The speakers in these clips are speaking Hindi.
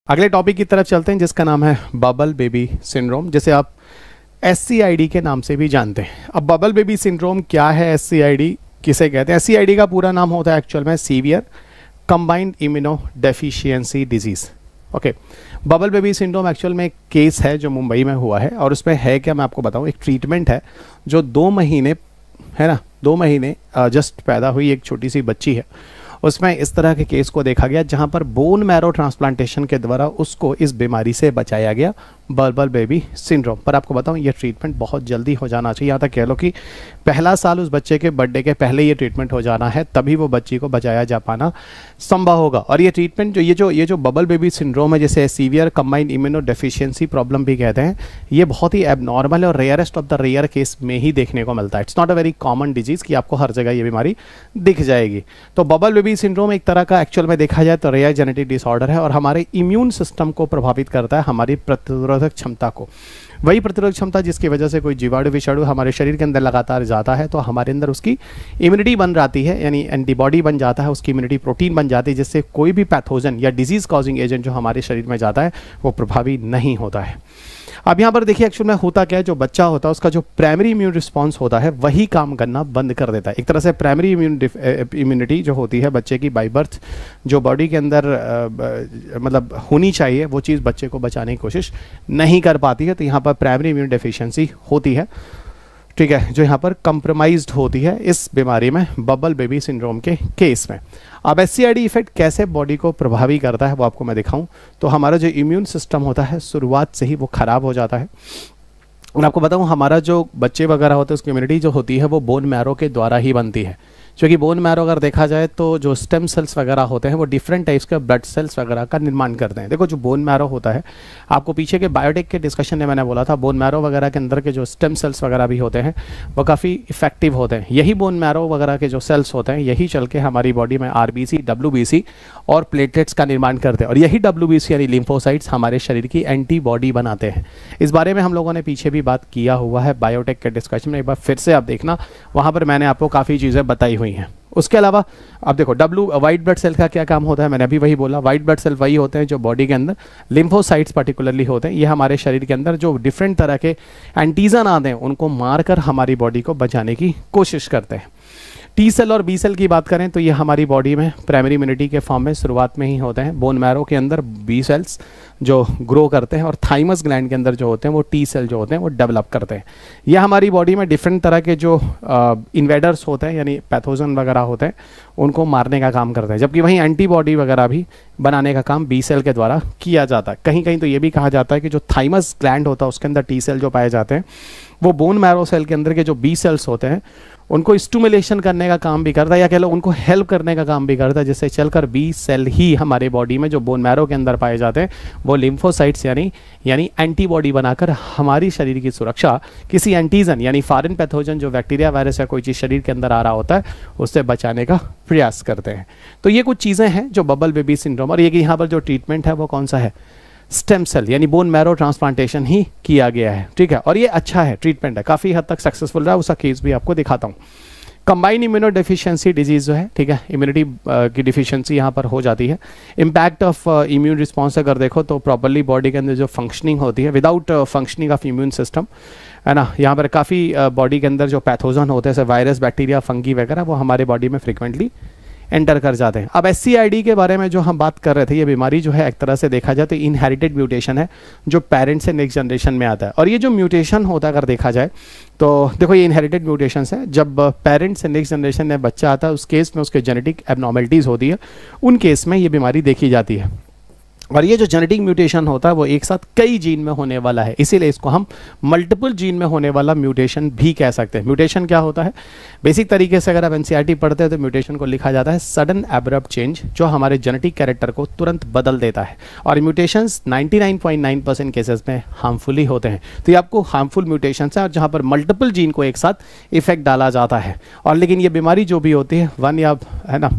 अगले टॉपिक की तरफ चलते हैं जिसका नाम है बबल बेबी सिंड्रोम, जिसे आप SCID के नाम से भी जानते हैं। अब बबल बेबी सिंड्रोम क्या है, SCID किसे कहते हैं? SCID का पूरा नाम होता है एक्चुअल में severe combined immuno deficiency disease. Okay, bubble baby syndrome actual में एक केस है जो मुंबई में हुआ है और उसमें है क्या मैं आपको बताऊं, एक ट्रीटमेंट है जो 2 महीने है ना, 2 महीने जस्ट पैदा हुई एक छोटी सी बच्ची है, उसमें इस तरह के केस को देखा गया जहां पर बोन मैरो ट्रांसप्लांटेशन के द्वारा उसको इस बीमारी से बचाया गया, बबल बेबी सिंड्रोम। पर आपको बताऊं ये ट्रीटमेंट बहुत जल्दी हो जाना चाहिए, यहाँ तक कह लो कि पहला साल उस बच्चे के बर्थडे के पहले ये ट्रीटमेंट हो जाना है, तभी वो बच्ची को बचाया जा पाना संभव होगा। और ये ट्रीटमेंट ये जो बबल बेबी सिंड्रोम है, जिसे severe combined immunodeficiency problem भी कहते हैं, ये बहुत ही एबनॉर्मल है और rarest of the rare case में ही देखने को मिलता है। It's not a very common disease कि आपको हर जगह ये बीमारी दिख जाएगी। तो बबल बेबी सिंड्रोम एक तरह का एक्चुअल में देखा जाए तो रेयर जेनेटिक डिसऑर्डर है और हमारे इम्यून सिस्टम को प्रभावित करता है, हमारी प्रतिरोधक क्षमता को। वही प्रतिरोधक क्षमता जिसकी वजह से कोई जीवाणु विषाणु हमारे शरीर के अंदर लगातार जाता है तो हमारे अंदर उसकी इम्यूनिटी बन जाती है, यानी एंटीबॉडी बन जाता है, उसकी इम्यूनिटी प्रोटीन बन जाती है, जिससे कोई भी पैथोजन या डिजीज कॉजिंग एजेंट जो हमारे शरीर में जाता है वो प्रभावी नहीं होता है। अब यहाँ पर देखिए एक्चुअल में होता क्या है, जो बच्चा होता है उसका जो प्राइमरी इम्यून रिस्पॉन्स होता है वही काम करना बंद कर देता है। एक तरह से प्राइमरी इम्यूनिटी जो होती है बच्चे की बाय बर्थ, जो बॉडी के अंदर मतलब होनी चाहिए, वो चीज़ बच्चे को बचाने की कोशिश नहीं कर पाती है, तो यहाँ पर प्राइमरी इम्यून डेफिशिएंसी होती है, ठीक है, जो यहाँ पर कंप्रोमाइज्ड होती है इस बीमारी में, बबल बेबी सिंड्रोम के केस में। अब SCID इफेक्ट कैसे बॉडी को प्रभावी करता है वो आपको मैं दिखाऊं। तो हमारा जो इम्यून सिस्टम होता है शुरुआत से ही वो ख़राब हो जाता है और आपको बताऊं हमारा जो बच्चे वगैरह होते हैं उसकी इम्यूनिटी जो होती है वो बोन मैरो के द्वारा ही बनती है, क्योंकि बोन मैरो अगर देखा जाए तो जो स्टेम सेल्स वगैरह होते हैं वो डिफरेंट टाइप्स के ब्लड सेल्स वगैरह का निर्माण करते हैं। देखो जो बोन मैरो होता है, आपको पीछे के बायोटेक के डिस्कशन में मैंने बोला था, बोन मैरो वगैरह के अंदर के जो स्टेम सेल्स वगैरह भी होते हैं वो काफ़ी इफेक्टिव होते हैं। यही बोन मैरो वगैरह के जो सेल्स होते हैं यही चल के हमारी बॉडी में RBC, WBC और प्लेटलेट्स का निर्माण करते हैं और यही WBC यानी लिम्फोसाइट्स हमारे शरीर की एंटीबॉडी बनाते हैं। इस बारे में हम लोगों ने पीछे भी बात किया हुआ है बायोटेक के डिस्कशन में, एक बार फिर से आप देखना, वहाँ पर मैंने आपको काफ़ी चीज़ें बताई हुई हैं। उसके अलावा अब देखो वाइट ब्लड सेल का क्या काम होता है, मैंने अभी वही बोला, वाइट ब्लड सेल वही होते हैं जो बॉडी के अंदर लिम्फोसाइट्स पर्टिकुलरली होते हैं, ये हमारे शरीर के अंदर जो डिफरेंट तरह के एंटीजन आते हैं उनको मारकर हमारी बॉडी को बचाने की कोशिश करते हैं। T सेल और B सेल की बात करें तो ये हमारी बॉडी में प्राइमरी इम्यूनिटी के फॉर्म में शुरुआत में ही होते हैं। बोन मैरो के अंदर B सेल्स जो ग्रो करते हैं और थाइमस ग्लैंड के अंदर जो होते हैं वो T सेल जो होते हैं वो डेवलप करते हैं। यह हमारी बॉडी में डिफरेंट तरह के जो इन्वेडर्स होते हैं यानी पैथोजन वगैरह होते हैं उनको मारने का काम करते हैं, जबकि वहीं एंटीबॉडी वगैरह भी बनाने का काम B सेल के द्वारा किया जाता है। कहीं कहीं तो ये भी कहा जाता है कि जो थाइमस ग्लैंड होता है उसके अंदर T सेल जो पाए जाते हैं वो बोन मैरो सेल के अंदर के जो B सेल्स होते हैं उनको स्टिमुलेशन करने का काम भी करता है, या कह लो उनको हेल्प करने का काम भी करता है, जिससे चलकर B सेल ही हमारे बॉडी में जो बोन मैरो के अंदर पाए जाते हैं वो लिम्फोसाइट्स यानी एंटीबॉडी बनाकर हमारी शरीर की सुरक्षा किसी एंटीजन यानी फॉरेन पैथोजन जो बैक्टीरिया वायरस या कोई चीज़ शरीर के अंदर आ रहा होता है उससे बचाने का प्रयास करते हैं। तो ये कुछ चीज़ें हैं जो बबल बेबी सिंड्रोम, और ये कि यहाँ पर जो ट्रीटमेंट है वो कौन सा है, स्टेम सेल यानी बोन मैरो ट्रांसप्लांटेशन ही किया गया है, ठीक है, और ये अच्छा है, ट्रीटमेंट है, काफ़ी हद तक सक्सेसफुल रहा, उसका केस भी आपको दिखाता हूँ। कंबाइंड इम्यूनो डेफिशिएंसी डिजीज़ जो है, ठीक है, इम्यूनिटी की डिफिशिएंसी यहाँ पर हो जाती है। इम्पैक्ट ऑफ इम्यून रिस्पॉन्स अगर देखो तो प्रॉपर्ली बॉडी के अंदर जो फंक्शनिंग होती है, without functioning of immune system है ना, यहाँ पर काफ़ी बॉडी के अंदर जो पैथोजन होते हैं जैसे वायरस, बैक्टीरिया, फंगी वगैरह वो हमारे बॉडी में फ्रिक्वेंटली एंटर कर जाते हैं। अब SCID के बारे में जो हम बात कर रहे थे, ये बीमारी जो है एक तरह से देखा जाए तो इनहेरिटेड म्यूटेशन है जो पेरेंट्स से नेक्स्ट जनरेशन में आता है, और ये जो म्यूटेशन होता है अगर देखा जाए तो देखो ये इनहेरिटेड म्यूटेशंस है, जब पेरेंट्स से नेक्स्ट जनरेशन में बच्चा आता है उस केस में उसके जेनेटिक एबनॉर्मलिटीज़ होती है, उन केस में ये बीमारी देखी जाती है। और ये जो जेनेटिक म्यूटेशन होता है वो एक साथ कई जीन में होने वाला है, इसीलिए इसको हम मल्टीपल जीन में होने वाला म्यूटेशन भी कह सकते हैं। म्यूटेशन क्या होता है, बेसिक तरीके से अगर आप NCERT पढ़ते हैं तो म्यूटेशन को लिखा जाता है सडन एब्रप्ट चेंज जो हमारे जेनेटिक कैरेक्टर को तुरंत बदल देता है, और म्यूटेशंस 99.9% केसेस में हार्मफुल ही होते हैं। तो ये आपको हार्मफुल म्यूटेशंस है और जहाँ पर मल्टीपल जीन को एक साथ इफेक्ट डाला जाता है, और लेकिन ये बीमारी जो भी होती है वन या है ना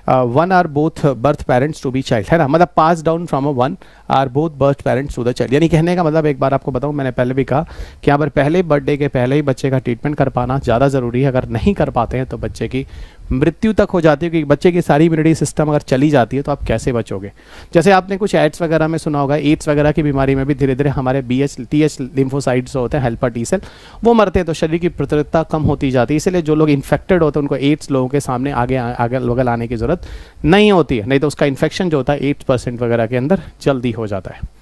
one or both birth parents to be child, है ना, मतलब pass down from one or both birth parents to the child. यानी कहने का मतलब, एक बार आपको बताऊं, मैंने पहले भी कहा कि यहाँ पर पहले बर्थडे के पहले ही बच्चे का ट्रीटमेंट कर पाना ज़्यादा ज़रूरी है। अगर नहीं कर पाते हैं तो बच्चे की मृत्यु तक हो जाती है, क्योंकि बच्चे की सारी इम्यूनिटी सिस्टम अगर चली जाती है तो आप कैसे बचोगे। जैसे आपने कुछ एड्स वगैरह में सुना होगा, एड्स वगैरह की बीमारी में भी धीरे धीरे हमारे TH लिम्फोसाइट्स होते हैं, हेल्पर टी सेल, वो मरते हैं, तो शरीर की प्रतिरोधकता कम होती जाती है। इसलिए जो लोग इन्फेक्टेड होते हैं उनको एड्स लोगों के सामने आगे बगल आने की ज़रूरत नहीं होती है, नहीं तो उसका इन्फेक्शन जो होता है 8% वगैरह के अंदर जल्दी हो जाता है।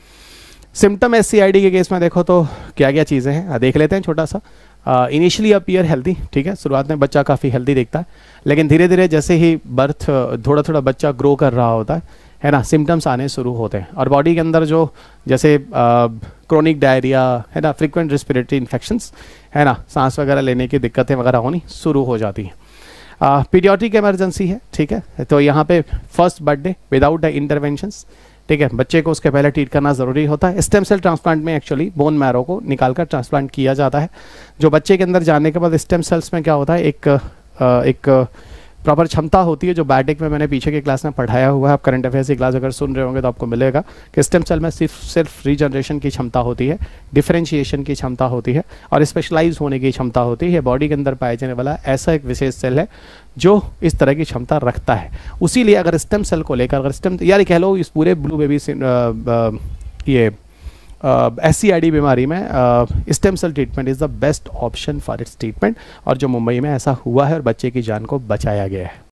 सिम्टम SCID के केस में देखो तो क्या क्या चीज़ें हैं, देख लेते हैं छोटा सा। इनिशियली अपीयर हेल्दी, ठीक है, शुरुआत में बच्चा काफ़ी हेल्दी दिखता है, लेकिन धीरे धीरे जैसे ही बर्थ थोड़ा थोड़ा बच्चा ग्रो कर रहा होता है ना, सिम्टम्स आने शुरू होते हैं। और बॉडी के अंदर जो जैसे क्रोनिक डायरिया है ना, फ्रीक्वेंट रेस्पिरेटरी इन्फेक्शंस है ना, सांस वगैरह लेने की दिक्कतें वगैरह होनी शुरू हो जाती हैं। पीडियाट्रिक इमरजेंसी है, ठीक है, तो यहाँ पे first birthday without the interventions, ठीक है, बच्चे को उसके पहले ट्रीट करना ज़रूरी होता है। स्टेम सेल ट्रांसप्लांट में एक्चुअली बोन मैरो को निकालकर ट्रांसप्लांट किया जाता है। जो बच्चे के अंदर जाने के बाद स्टेम सेल्स में क्या होता है, एक प्रॉपर क्षमता होती है, जो बायोटेक में मैंने पीछे की क्लास में पढ़ाया हुआ है। आप करंट अफेयर्स की क्लास अगर सुन रहे होंगे तो आपको मिलेगा कि स्टेम सेल में सिर्फ रीजनरेशन की क्षमता होती है, डिफरेंशिएशन की क्षमता होती है और स्पेशलाइज होने की क्षमता होती है। बॉडी के अंदर पाए जाने वाला ऐसा एक विशेष सेल है जो इस तरह की क्षमता रखता है। उसीलिए अगर स्टेम सेल को लेकर, अगर स्टेम यार कह लो इस पूरे ब्लू बेबी ये SCID बीमारी में stem cell treatment is the best option for its treatment, और जो मुंबई में ऐसा हुआ है और बच्चे की जान को बचाया गया है।